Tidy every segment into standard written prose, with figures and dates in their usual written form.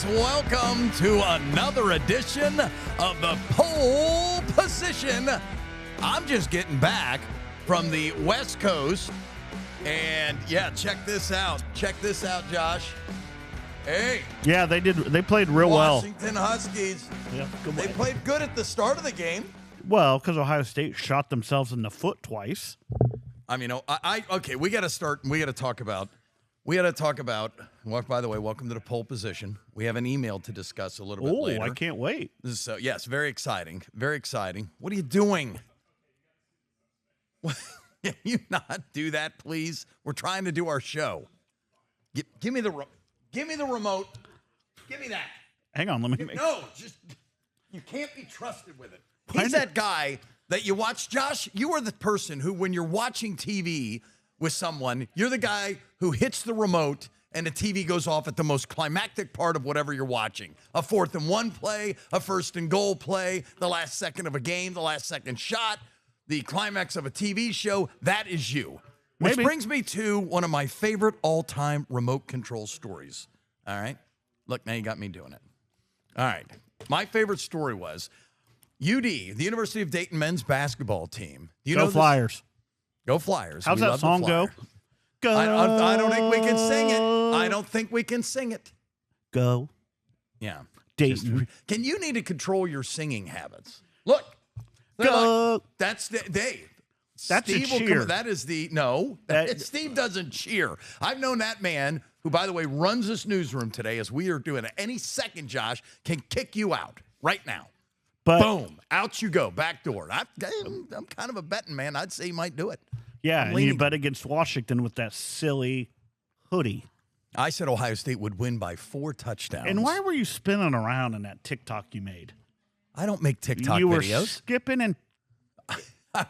Yes, welcome to another edition of the Pohl Position. I'm just getting back from the West Coast, and yeah, check this out. Check this out, Josh. Hey. Yeah, they did. They played real well. Washington Huskies. Yeah, they played good at the start of the game. Well, because Ohio State shot themselves in the foot twice. I mean, okay, we got to start. We got to talk about. Well, by the way, welcome to the Pohl Position. We have an email to discuss a little bit later. Oh, I can't wait. So, yes, very exciting. Very exciting. What are you doing? Can you not do that, please? We're trying to do our show. Give me the remote. Give me that. Hang on, let me make. No, just you can't be trusted with it. He's that guy that you watch. Josh, you are the person who, when you're watching TV with someone, you're the guy who hits the remote and the TV goes off at the most climactic part of whatever you're watching. A 4th and 1 play, a 1st and goal play, the last second of a game, the last second shot, the climax of a TV show. That is you. Which brings me to one of my favorite all-time remote control stories. All right? Look, now you got me doing it. All right. My favorite story was UD, the University of Dayton men's basketball team. Do you know Flyers. Go Flyers. How's that song go? Go. I don't think we can sing it. I don't think we can sing it. Go. Yeah. Dayton. Can you need to control your singing habits? Look. Go. That's Dave. That's Steve a cheer. That is the no. Steve doesn't cheer. I've known that man, who, by the way, runs this newsroom today, as we are doing it. Any second, Josh, can kick you out right now. But boom, out you go, back door. I'm kind of a betting man. I'd say he might do it. Yeah, and you bet against Washington with that silly hoodie. I said Ohio State would win by 4 touchdowns. And why were you spinning around in that TikTok you made? I don't make TikTok you were videos. Skipping and I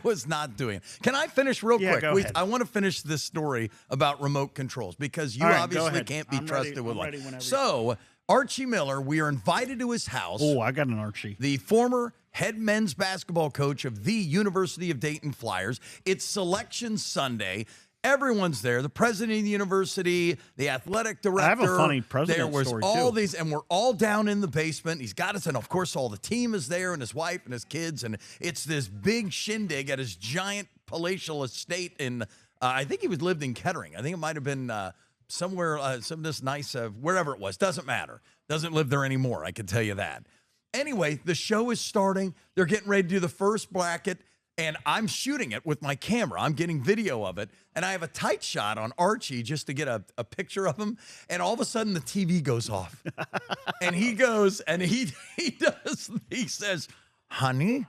was not doing it. Can I finish real quick? Go ahead. I want to finish this story about remote controls because you obviously can't be trusted with one. So, Archie Miller, we are invited to his house. Oh, I got an Archie. The former head men's basketball coach of the University of Dayton Flyers. It's Selection Sunday. Everyone's there. The president of the university, the athletic director. I have a funny president story, all too. these, and we're all down in the basement. He's got us, and of course, all the team is there, and his wife and his kids, and it's this big shindig at his giant palatial estate in. I think he lived in Kettering. I think it might have been somewhere, some of this nice, wherever it was. Doesn't matter. Doesn't live there anymore. I can tell you that. Anyway, the show is starting. They're getting ready to do the first bracket. And I'm shooting it with my camera. I'm getting video of it. And I have a tight shot on Archie just to get a picture of him. And all of a sudden, the TV goes off. And he goes, and he says, honey,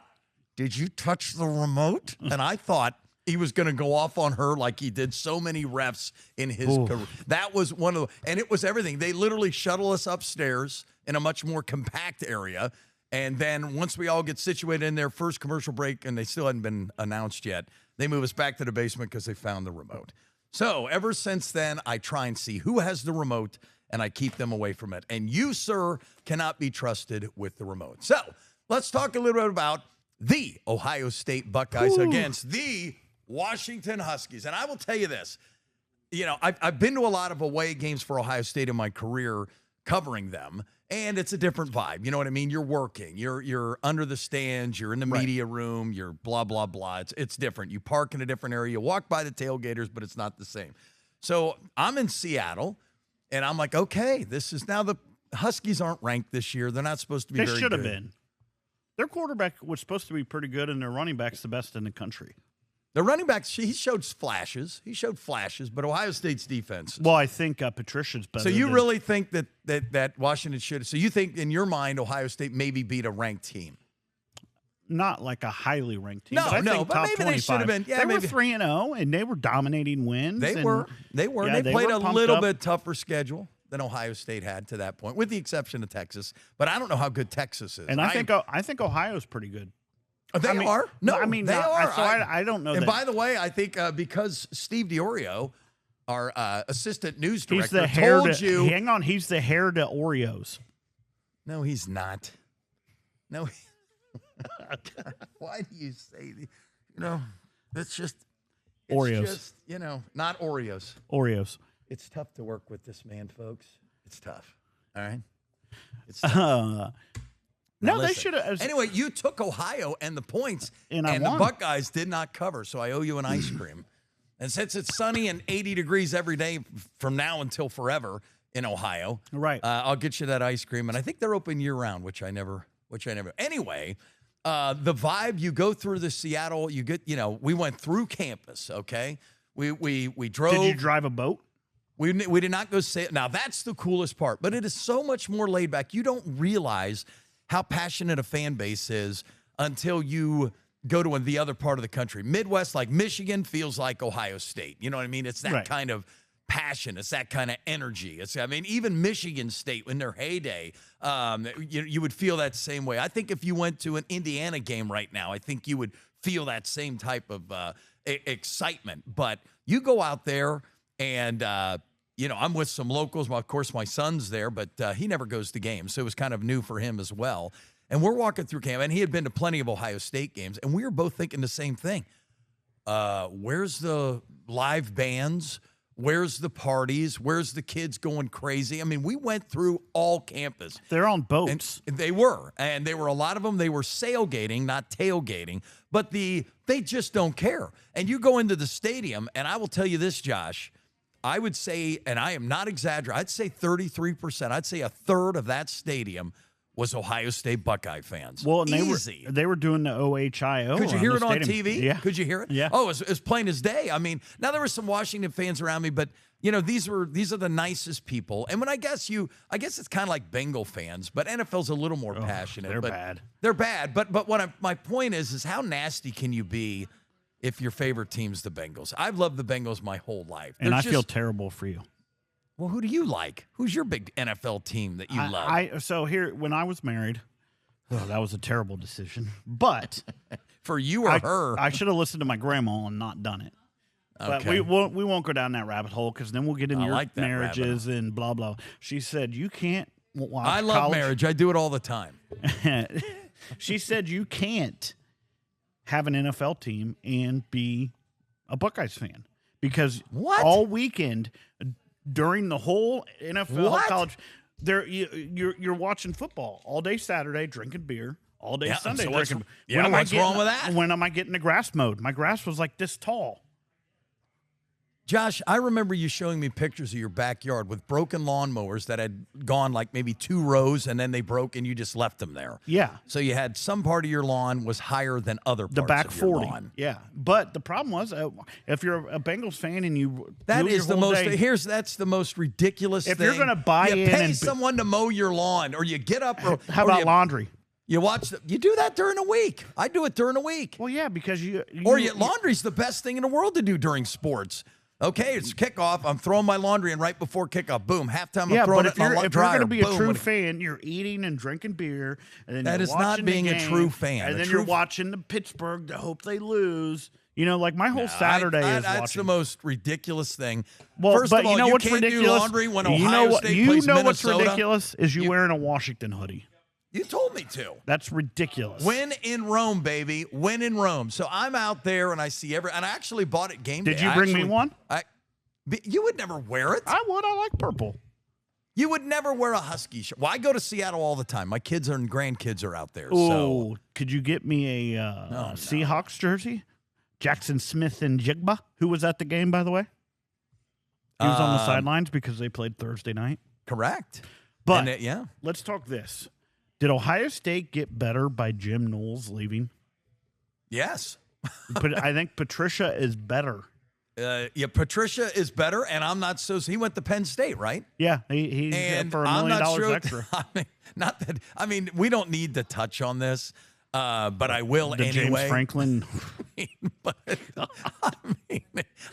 did you touch the remote? And I thought he was going to go off on her like he did so many refs in his career. That was one of the, and it was everything. They literally shuttle us upstairs in a much more compact area. And then once we all get situated in their first commercial break, and they still hadn't been announced yet, they move us back to the basement because they found the remote. So ever since then, I try and see who has the remote, and I keep them away from it. And you, sir, cannot be trusted with the remote. So let's talk a little bit about the Ohio State Buckeyes against the Washington Huskies. And I will tell you this. You know, I've been to a lot of away games for Ohio State in my career covering them. And it's a different vibe. You know what I mean? You're working. You're under the stands. You're in the media room. You're blah, blah, blah. It's different. You park in a different area. You walk by the tailgaters, but it's not the same. So I'm in Seattle, and I'm like, okay, this is now the Huskies aren't ranked this year. They're not supposed to be very good. They should have been. Their quarterback was supposed to be pretty good, and their running back's the best in the country. The running back, he showed flashes. But Ohio State's defense. Well, I think Patricia's better. So you really think that Washington should? So you think in your mind Ohio State maybe beat a ranked team? Not like a highly ranked team. No, but I think but top maybe 25. They should have been. Yeah, they were 3-0, and they were dominating wins. They were. Yeah, they played were a pumped little up. bit tougher schedule than Ohio State had to that point, with the exception of Texas. But I don't know how good Texas is. And I think Ohio's pretty good. They are. No, I mean they are. So I don't know. And that. by the way, I think because Steve DiOrio, our assistant news director, he's the hair told you. Hang on, he's the hair to Oreos. No, he's not. No. Why do you say? It's just Oreos. Just, not Oreos. Oreos. It's tough to work with this man, folks. It's tough. All right. It's tough. No, Now, they listen. should have. Anyway, you took Ohio and the points, And the won. Buckeyes did not cover, so I owe you an ice cream. And since it's sunny and 80 degrees every day from now until forever in Ohio, Right. I'll get you that ice cream. And I think they're open year round, which I never. Anyway, the vibe, you go through the Seattle, you get, we went through campus. Okay, we drove. Did you drive a boat? We did not go say it. Now, that's the coolest part, but it is so much more laid back. You don't realize how passionate a fan base is until you go to the other part of the country. Midwest, like Michigan, feels like Ohio State. You know what I mean? It's that Right. kind of passion. It's that kind of energy. Even Michigan State in their heyday, you would feel that same way. I think if you went to an Indiana game right now, I think you would feel that same type of excitement. But you go out there and I'm with some locals. Well, of course, my son's there, but he never goes to games, so it was kind of new for him as well. And we're walking through camp, and he had been to plenty of Ohio State games, and we were both thinking the same thing. Where's the live bands? Where's the parties? Where's the kids going crazy? I mean, we went through all campus. They're on boats. And they were a lot of them. They were sailgating, not tailgating, but they just don't care. And you go into the stadium, and I will tell you this, Josh, I would say, and I am not exaggerating, I'd say 33%. I'd say a third of that stadium was Ohio State Buckeye fans. Well, and Easy. they were doing the OHIO. Could you hear it on stadium. TV? Yeah. Could you hear it? Yeah. Oh, it was plain as day. I mean, now there were some Washington fans around me, but these are the nicest people. And when I guess it's kind of like Bengal fans, but NFL's a little more passionate. They're but bad. They're bad. But my point is how nasty can you be if your favorite team's the Bengals? I've loved the Bengals my whole life. And I feel terrible for you. Well, who do you like? Who's your big NFL team that you love? So here, when I was married, that was a terrible decision. But for you or her? I should have listened to my grandma and not done it. But Okay. we won't go down that rabbit hole because then we'll get into your like that marriages and blah, blah. She said, you can't watch I love college. marriage. I do it all the time. She said, you can't have an NFL team and be a Buckeyes fan because What? all weekend during the whole NFL What? college, you're watching football all day Saturday, drinking beer. All day Yeah, Sunday so what's- drinking. yeah, what's wrong with that? When am I getting the grass mowed? My grass was like this tall. Josh, I remember you showing me pictures of your backyard with broken lawnmowers that had gone like maybe 2 rows and then they broke and you just left them there. Yeah. So you had some part of your lawn was higher than other parts The back of your 40. lawn. Yeah. But the problem was, if you're a Bengals fan and you That do it is your the whole most. day- That's the most ridiculous If thing. you're gonna buy you in pay and- someone to mow your lawn, or you get up. Or, How or about you, laundry? You watch. You do that during a week. I do it during a week. Well, yeah, because Laundry's the best thing in the world to do during sports. Okay, it's kickoff. I'm throwing my laundry in right before kickoff. Boom, halftime. Yeah, I'm throwing but it in my if you're dryer. going to be a Boom. true fan, you're eating and drinking beer, and then That you're is not watching the being a game, true fan. And A then true you're watching the Pittsburgh to hope they lose. Like my whole Saturday is That's watching. the most ridiculous thing. Well, First but of all, you know what's can't ridiculous? do laundry when you Ohio know State you plays know what's Minnesota. ridiculous is you wearing a Washington hoodie. You told me to. That's ridiculous. Win in Rome, baby. Win in Rome. So I'm out there and I see and I actually bought it game day. Did you bring me one? You would never wear it. I would. I like purple. You would never wear a Husky shirt. Well, I go to Seattle all the time. My kids and grandkids are out there. Oh, could you get me a Seahawks jersey? Jackson Smith and Jigba, who was at the game, by the way. He was on the sidelines because they played Thursday night. Correct. But yeah. let's talk this. Did Ohio State get better by Jim Knowles leaving? Yes. But I think Patricia is better. Patricia is better, and I'm not so. He went to Penn State, right? Yeah, he's And for $1 I'm million not sure, extra. we don't need to touch on this, but I will The anyway. James Franklin. But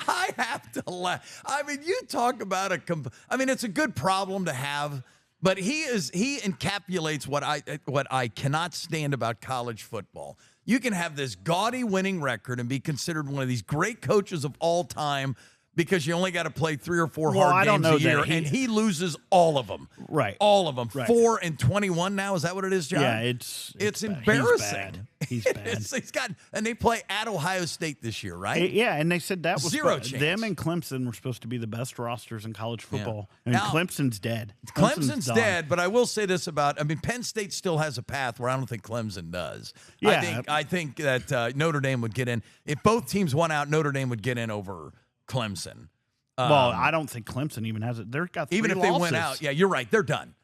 I have to laugh. You talk about it's a good problem to have, but he encapsulates what I cannot stand about college football. You can have this gaudy winning record and be considered one of these great coaches of all time, because you only got to play 3 or 4 Well, I hard don't games know a year, that and he loses all of them. Right. All of them. Right. 4-21 now. Is that what it is, John? Yeah, it's It's bad. embarrassing. He's bad. He's got, and they play at Ohio State this year, right? Yeah, and they said that was Zero chance. them and Clemson were supposed to be the best rosters in college football. And Now, Clemson's dead. Clemson's done. dead, but I will say this about, I mean, Penn State still has a path where I don't think Clemson does. Yeah. I think that Notre Dame would get in. If both teams won out, Notre Dame would get in over Clemson. Well, I don't think Clemson even has it. They've got 3 Even if losses. they win out, yeah, you're right. They're done.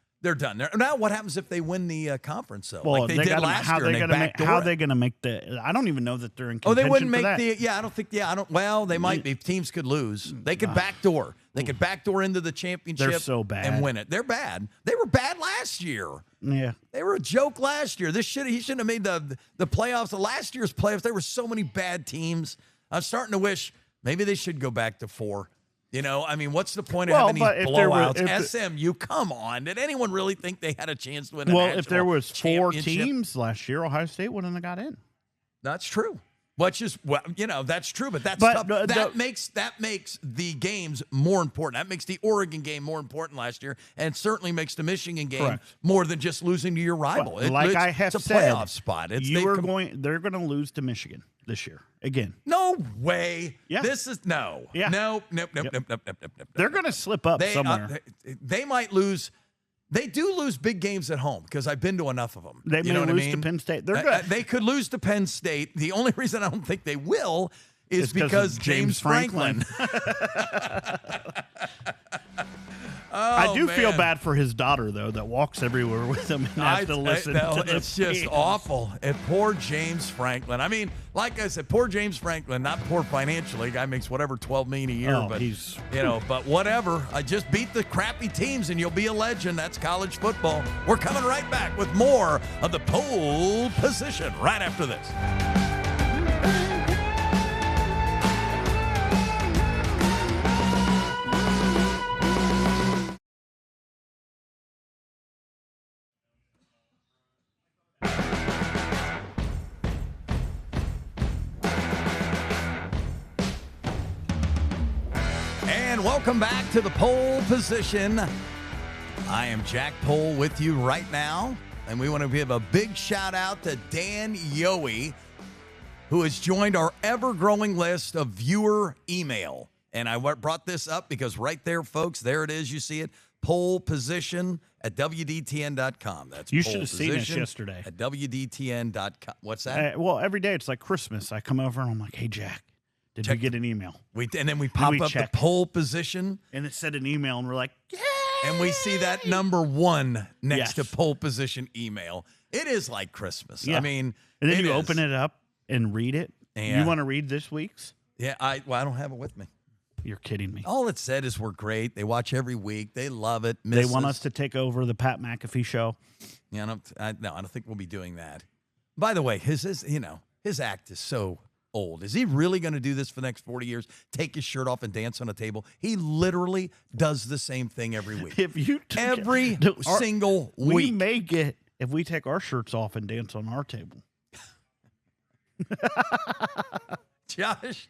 Now, what happens if they win the conference, though? Well, like they did last year, and they backdoor how it? are they going to make the? I don't even know that they're in Oh, contention they wouldn't for make that. the. Yeah, I don't think. Yeah, I don't. Well, they might be. Teams could lose. They could backdoor. They could backdoor into the championship. They're so bad. And win it. They're bad. They were bad last year. Yeah. They were a joke last year. He shouldn't have made the playoffs. The last year's playoffs, there were so many bad teams. I'm starting to wish maybe they should go back to 4. You know, I mean, what's the point of having these blowouts? SMU, come on. Did anyone really think they had a chance to win a national if there was 4 championship? teams last year, Ohio State wouldn't have got in. That's true. That's true, but that's But, tough. That makes the games more important. That makes the Oregon game more important last year, and certainly makes the Michigan game Correct. more than just losing to your rival. Well, I have it's a said, playoff spot. they're going to lose to Michigan this year again. No way. Yeah. This is no. Yeah. Nope. They're going to slip up somewhere. They might lose. They do lose big games at home because I've been to enough of them. They may lose to Penn State. They're good. They could lose to Penn State. The only reason I don't think they will is because James Franklin. I do feel bad for his daughter, though, that walks everywhere with him and has to listen to the It's just games. awful. And poor James Franklin. I mean, like I said, poor James Franklin, not poor financially. Guy makes whatever, $12 million a year. But he's but whatever. I just beat the crappy teams and you'll be a legend. That's college football. We're coming right back with more of the Pohl Position right after this. And welcome back to the Pohl Position. I am Jack Pohl with you right now, and we want to give a big shout out to Dan Yohe, who has joined our ever-growing list of viewer email. And I brought this up because right there, folks, there it is. You see it, Pohl Position at WDTN.com. That's You Pohl should have seen this Position yesterday. at WDTN.com. What's that? Well, every day it's like Christmas. I come over and I'm like, hey, Jack, did you get an email? And then we pop up check. the Pohl Position. And it said an email, and we're like, yeah. And we see that number 1 next Yes. to Pohl Position email. It is like Christmas. Yeah. I mean, And then you is. open it up and read it. Yeah. You want to read this week's? Yeah, I don't have it with me. You're kidding me. All it said is we're great. They watch every week. They love it. They want us to take over the Pat McAfee show. Yeah, I don't think we'll be doing that. By the way, his act is so old. Is he really going to do this for the next 40 years? Take his shirt off and dance on a table? He literally does the same thing every week. If you every single we week. may get if we take our shirts off and dance on our table. Josh,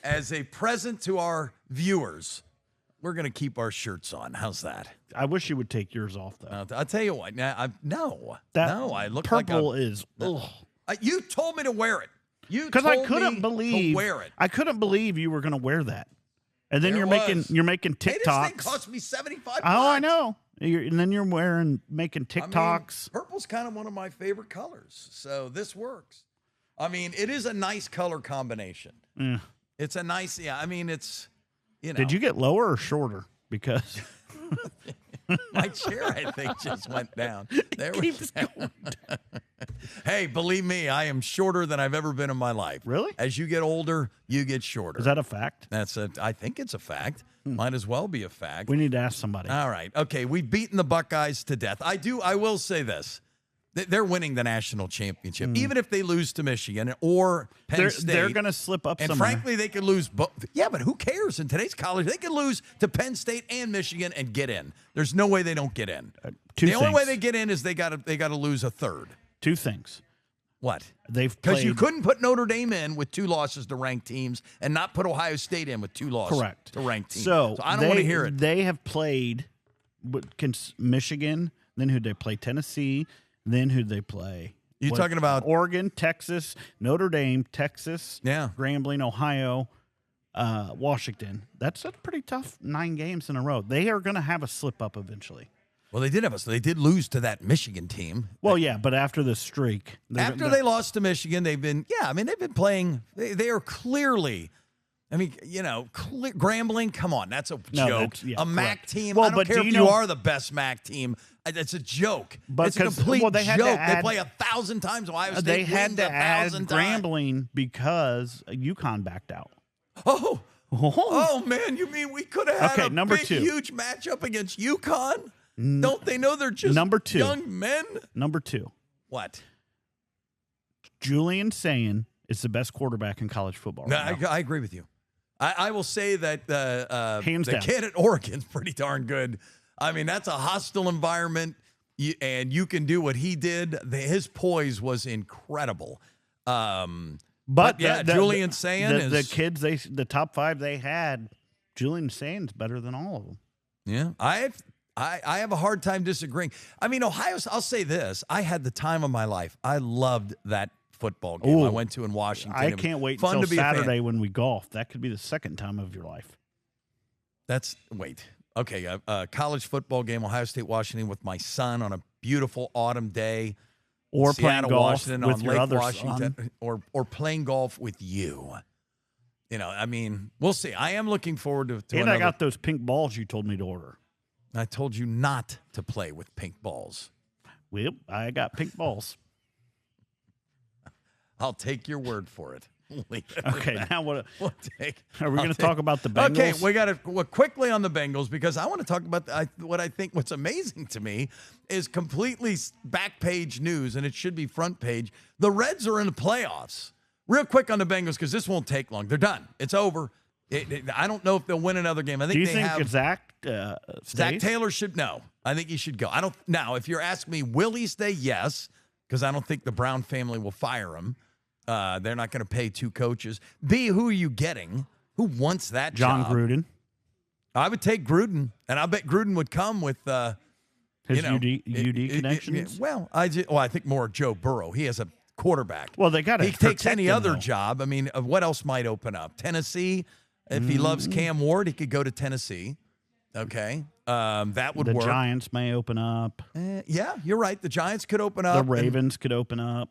as a present to our viewers, we're going to keep our shirts on. How's that? I wish you would take yours off though. I'll tell you what. Now, I look purple like is. you told me to wear it. Because I couldn't believe to wear it. I couldn't believe you were going to wear that, and then There you're was. making Hey, TikToks. this thing cost me $75. Oh, I know. And then you're making TikToks. Purple's kind of one of my favorite colors, so this works. I mean, it is a nice color combination. Yeah. It's a nice, I mean, it's, Did you get lower or shorter? Because my chair, I think, just went down. There we keeps go. Hey, believe me, I am shorter than I've ever been in my life. Really? As you get older, you get shorter. Is that a fact? I think it's a fact. Might as well be a fact. We need to ask somebody. All right. Okay, we've beaten the Buckeyes to death. I will say this. They're winning the national championship. Even if they lose to Michigan or Penn State. They're going to slip up and somewhere. frankly, they could lose both. Yeah, but who cares? In today's college, they could lose to Penn State and Michigan and get in. There's no way they don't get in. The only way they get in is they got to lose a third. Two things. What? They've Because you played- couldn't put Notre Dame in with 2 losses to ranked teams and not put Ohio State in with 2 losses Correct. to ranked teams. So I don't want to hear it. They have played Michigan, then who'd they play? Tennessee, then who'd they play? You talking about Oregon, Texas, Notre Dame, Texas, Yeah. Grambling, Ohio, Washington. That's a pretty tough 9 games in a row. They are going to have a slip up eventually. Well, they did have us. They did lose to that Michigan team. Well, yeah, but after the streak, After they lost to Michigan, they've been they've been playing. They are clearly. Grambling. Come on, that's a joke. That's- a MAC correct. team. Well, I don't but care do if you you know- are the best MAC team. It's a joke. But It's a complete they had to joke. They add- play 1,000 times. Ohio State they had wins to add 1,000 times. Grambling because UConn backed out. Oh man, you mean we could have had a number big, 2. huge matchup against UConn? Don't they know they're just number 2. young men? Number 2. What? Julian Sayin is the best quarterback in college football. No, Right now. I agree with you. I will say that Hands the down. kid at Oregon's pretty darn good. I mean, that's a hostile environment, and you can do what he did. His poise was incredible. But yeah, Julian Sayin the is kids. The top 5 they had. Julian Sayin's better than all of them. Yeah, I have a hard time disagreeing. I mean, I'll say this. I had the time of my life. I loved that football game I went to in Washington. I It was can't wait fun until to be a fan. Saturday when we golf. That could be the second time of your life. Okay, a college football game, Ohio State, Washington, with my son on a beautiful autumn day. Or Seattle, playing golf Washington, with on your Lake other Washington, son. or playing golf with you. I mean, we'll see. I am looking forward to And another. I got those pink balls you told me to order. I told you not to play with pink balls. Well, I got pink balls. I'll take your word for it. Leave it Okay, at that. now what? We'll take. Are we I'll going to take- talk about the Bengals? Okay, we got to quickly on the Bengals because I want to talk about what's amazing to me is completely back page news, and it should be front page. The Reds are in the playoffs. Real quick on the Bengals because this won't take long. They're done. It's over. I don't know if they'll win another game. I think Do you they think have. Zach Zach stays? Taylor should no. I think he should go. I don't. Now, if you're asking me, will he stay? Yes, because I don't think the Brown family will fire him. They're not going to pay 2 coaches. B, who are you getting? Who wants that John job? Gruden. I would take Gruden, and I bet Gruden would come with His UD connections. I think more Joe Burrow. He has a quarterback. Well, they got to. He takes any other job. I mean, what else might open up? Tennessee. If he loves Cam Ward, he could go to Tennessee. Okay, that would The work. Giants may open up. Yeah, you're right. The Giants could open up. The Ravens could open up.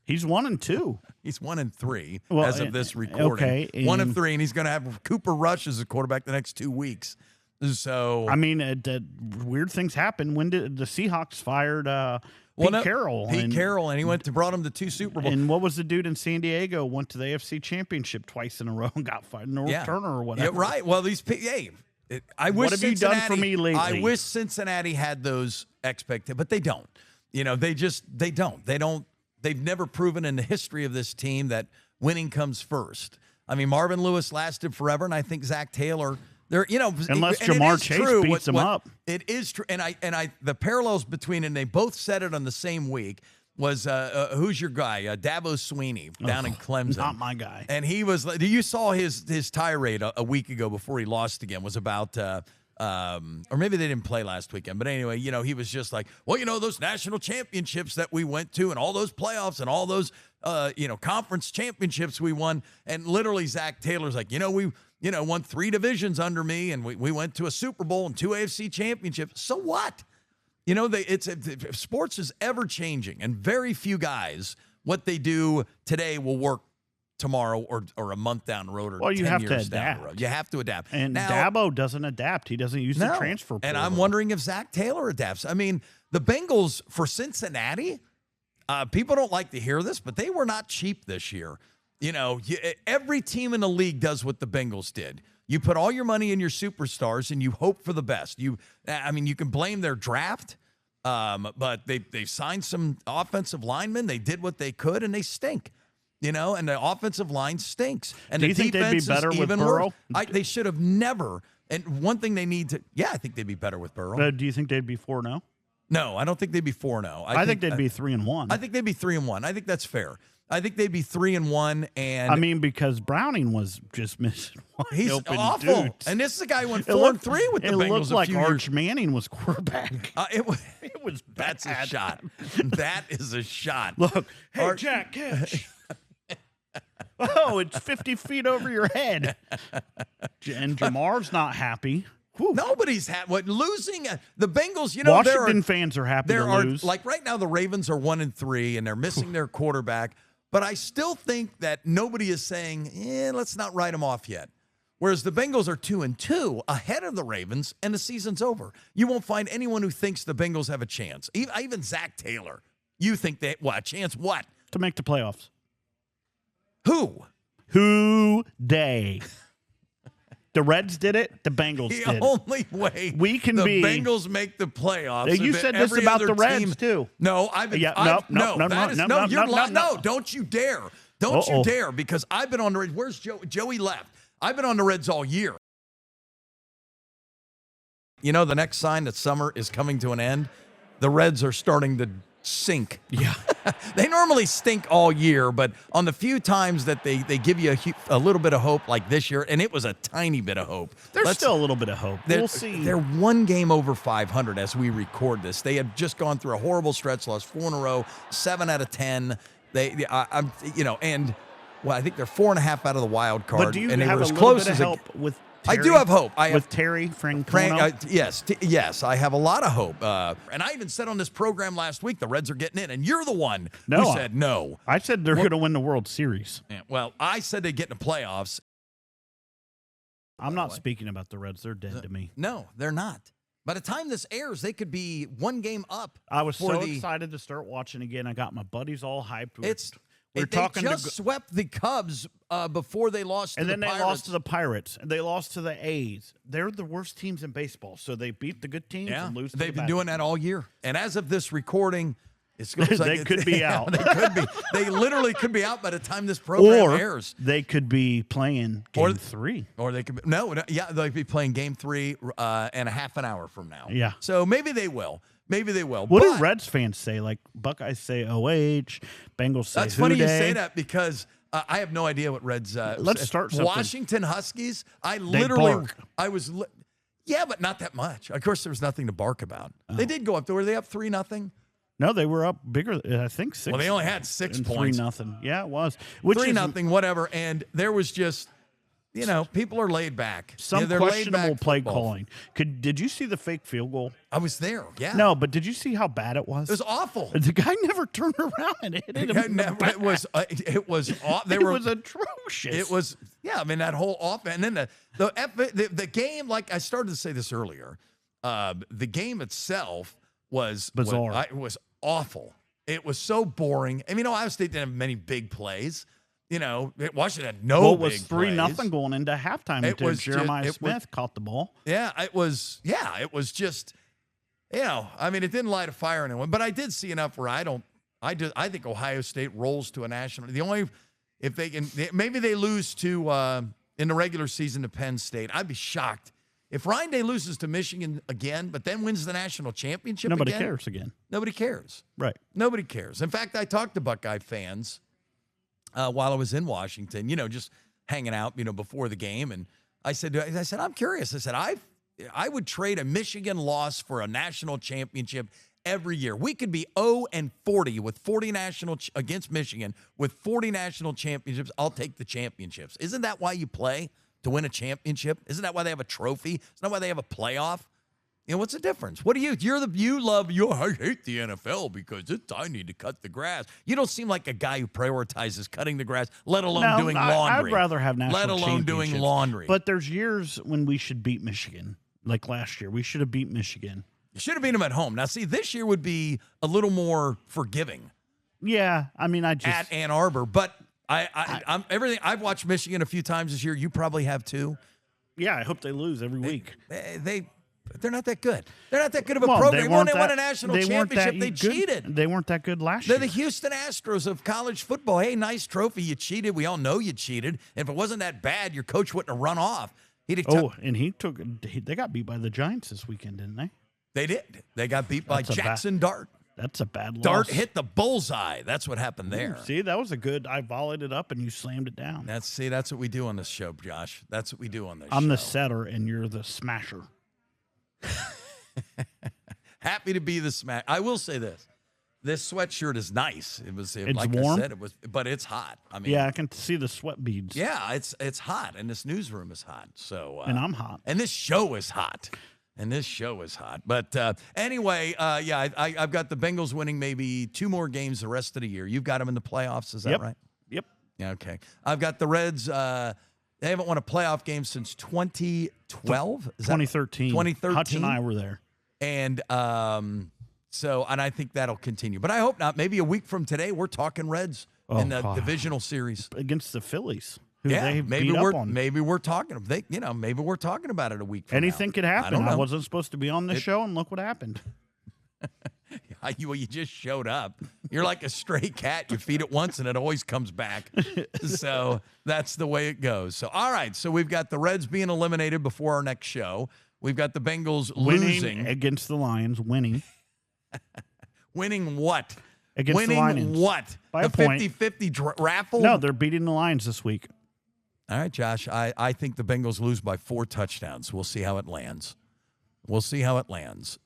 He's 1-2. He's 1-3 Well, as of this recording. okay, 1-3, and he's going to have Cooper Rush as a quarterback the next 2 weeks. So I mean, weird things happen. When did the Seahawks fired Pete Carroll? Pete Carroll, and he brought him to 2 Super Bowls. And what was the dude in San Diego? Went to the AFC Championship twice in a row and got fired. North Turner or whatever. Yeah, right. Well, I wish What have you done for Cincinnati- me lately? I wish Cincinnati had those expectations, but they don't. They don't. They've never proven in the history of this team that winning comes first. I mean, Marvin Lewis lasted forever, and I think Zach Taylor. Unless and Jamar Chase beats him up. It is true, and the parallels between, and they both said it on the same week. Was who's your guy? Davos Sweeney down in Clemson. Not my guy. And he was. You saw his tirade a week ago before he lost again. Was about. Or maybe they didn't play last weekend, but anyway, he was just like, well, those national championships that we went to, and all those playoffs, and all those, conference championships we won, and literally Zach Taylor's like, we, won 3 divisions under me, and we went to a Super Bowl and 2 AFC championships. So what? If sports is ever changing, and very few guys, what they do today will work tomorrow or a month down the road or 10 have years to down the adapt. road. You have to adapt. And now, Dabo doesn't adapt. He doesn't use the transfer portal. And I'm wondering if Zach Taylor adapts. I mean, the Bengals for Cincinnati, people don't like to hear this, but they were not cheap this year. Every team in the league does what the Bengals did. You put all your money in your superstars and you hope for the best. You can blame their draft, but they signed some offensive linemen. They did what they could, and they stink. And the offensive line stinks. And Do the you think they'd be defense better is with even Burrow? worse. They should have never. And one thing they need to, I think they'd be better with Burrow. Do you think they'd be 4-0? No, I don't think they'd be 4-0. I think they'd be 3-1. I think they'd be 3-1. I think that's fair. I think they'd be 3-1, and I mean, because Browning was just missing he's open awful. dudes. And this is a guy who went 4-3 with the Bengals. It looked like a few Arch years. Manning was quarterback. It was bad. That's a shot. That is a shot. Look, hey, Jack, catch. Oh, it's 50 feet over your head. And Jamar's not happy. Whew. Nobody's losing the Bengals. Washington fans are happy to lose. Like right now, the Ravens are 1-3, and they're missing their quarterback. But I still think that nobody is saying, let's not write them off yet. Whereas the Bengals are 2-2 ahead of the Ravens, and the season's over. You won't find anyone who thinks the Bengals have a chance. Even Zach Taylor. You think they a chance? What? To make the playoffs. Who they? The Reds did it. The Bengals did. The only way we can the be Bengals make the playoffs. You said this about the Reds too. No, no, don't you dare. Don't you dare, because I've been on the Reds. Where's Joey left? I've been on the Reds all year. You know, the next sign that summer is coming to an end, the Reds are starting to sink. Yeah. They normally stink all year, but on the few times that they give you a little bit of hope, like this year, and it was a tiny bit of hope. There's still a little bit of hope. We'll see. They're one game over 500 as we record this. They had just gone through a horrible stretch, lost 4 in a row, 7 out of 10. I think they're 4.5 out of the wild card. But do you and have as a little close bit of as help with I do have hope. With Terry Francona? Yes, I have a lot of hope. And I even said on this program last week, the Reds are getting in, and you're the one who said no. I said they're going to win the World Series. Yeah, well, I said they get in the playoffs. I'm not speaking about the Reds. They're dead to me. No, they're not. By the time this airs, they could be one game up. I was so excited to start watching again. I got my buddies all hyped. They just swept the Cubs before they lost to the Pirates. And then they lost to the Pirates. And they lost to the A's. They're the worst teams in baseball. So they beat the good teams and lose to They've been doing that all year. And as of this recording, they could be out. They could be. They literally could be out by the time this program airs. They could be playing Game 3. Or they could be, they'll be playing Game 3 and a half an hour from now. Yeah. So maybe they will. Maybe they will. What do Reds fans say? Like Buckeyes say OH, Bengals say That's funny you day. say that because I have no idea what Reds. Let's start something. Washington Huskies. I was. Yeah, but not that much. Of course, there was nothing to bark about. Oh. They did go up. Were they up 3-0? No, they were up bigger. I think 6. Well, they only had 6 points. 3-0. Yeah, it was. 3-0, whatever. And there was just. People are laid back. Some questionable play calling. Did you see the fake field goal? I was there. Yeah. No, but did you see how bad it was? It was awful. The guy never turned around and hit him. It was. It was atrocious. It was. Yeah. I mean that whole offense, and then the game. Like I started to say this earlier. The game itself was bizarre. It was awful. It was so boring. I mean, Ohio State didn't have many big plays. Washington had no big was 3-0 going into halftime until Jeremiah Smith caught the ball. Yeah, it was just, I mean, it didn't light a fire in anyone, but I did see enough where I think Ohio State rolls to a national. The only, if they can, maybe they lose to, in the regular season to Penn State. I'd be shocked. If Ryan Day loses to Michigan again, but then wins the national championship Nobody cares again. Nobody cares. Right. Nobody cares. In fact, I talked to Buckeye fans while I was in Washington, just hanging out, before the game. And I said, I'm curious. I said, I would trade a Michigan loss for a national championship every year. We could be 0-40 with 40 against Michigan with 40 national championships. I'll take the championships. Isn't that why you play? To win a championship? Isn't that why they have a trophy? Isn't that why they have a playoff? What's the difference? What do you I hate the NFL because I need to cut the grass. You don't seem like a guy who prioritizes cutting the grass, let alone doing laundry. I'd rather have national championships. Let alone doing laundry. But there's years when we should beat Michigan. Like last year, we should have beat Michigan. You should have beat them at home. Now, see, this year would be a little more forgiving. Yeah, I mean, at Ann Arbor, but I'm everything. I've watched Michigan a few times this year. You probably have too. Yeah, I hope they lose every week. They're not that good. They're not that good of a program. When they won a national championship, they cheated. They weren't that good last year. They're the Houston Astros of college football. Hey, nice trophy. You cheated. We all know you cheated. If it wasn't that bad, your coach wouldn't have run off. They got beat by the Giants this weekend, didn't they? They did. They got beat by Jackson Dart. That's a bad loss. Dart hit the bullseye. That's what happened there. See, that was a good. I volleyed it up and you slammed it down. That's what we do on this show, Josh. That's what we do on this show. I'm the setter and you're the smasher. Happy to be the smash. I will say this. This sweatshirt is nice. It's like warm. I said, but it's hot. I mean, yeah, I can see the sweat beads. Yeah, it's hot, and this newsroom is hot. So, and I'm hot, and this show is hot, But anyway, yeah, I've got the Bengals winning maybe 2 more games the rest of the year. You've got them in the playoffs, is that right? Yep. Yeah. Okay. I've got the Reds. They haven't won a playoff game since 2012. 2013. 2013. Hutch and I were there. And and I think that'll continue. But I hope not. Maybe a week from today, we're talking Reds in the divisional series against the Phillies. Who yeah, maybe we're talking. Maybe we're talking about it a week from Anything now. could happen. I wasn't supposed to be on this show, and look what happened. You just showed up. You're like a stray cat. You feed it once, and it always comes back. So that's the way it goes. So all right. So we've got the Reds being eliminated before our next show. We've got the Bengals losing against the Lions. Winning what? Against the Lions. What? By the a point. 50-50 raffle? No, they're beating the Lions this week. All right, Josh. I think the Bengals lose by 4 touchdowns. We'll see how it lands.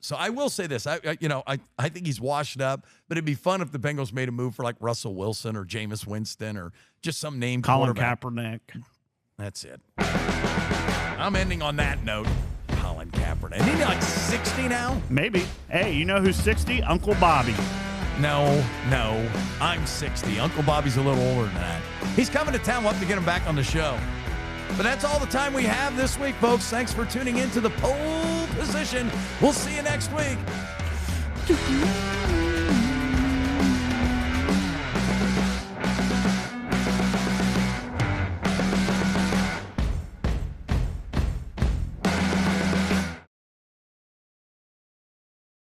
So I will say this. I think he's washed up, but it'd be fun if the Bengals made a move for like Russell Wilson or Jameis Winston or just some name Colin quarterback. Kaepernick. That's it. I'm ending on that note. Colin Kaepernick. Isn't he like 60 now? Maybe. Hey, you know who's 60? Uncle Bobby. No. I'm 60. Uncle Bobby's a little older than that. He's coming to town. We'll have to get him back on the show. But that's all the time we have this week, folks. Thanks for tuning in to the Pohl Position. We'll see you next week.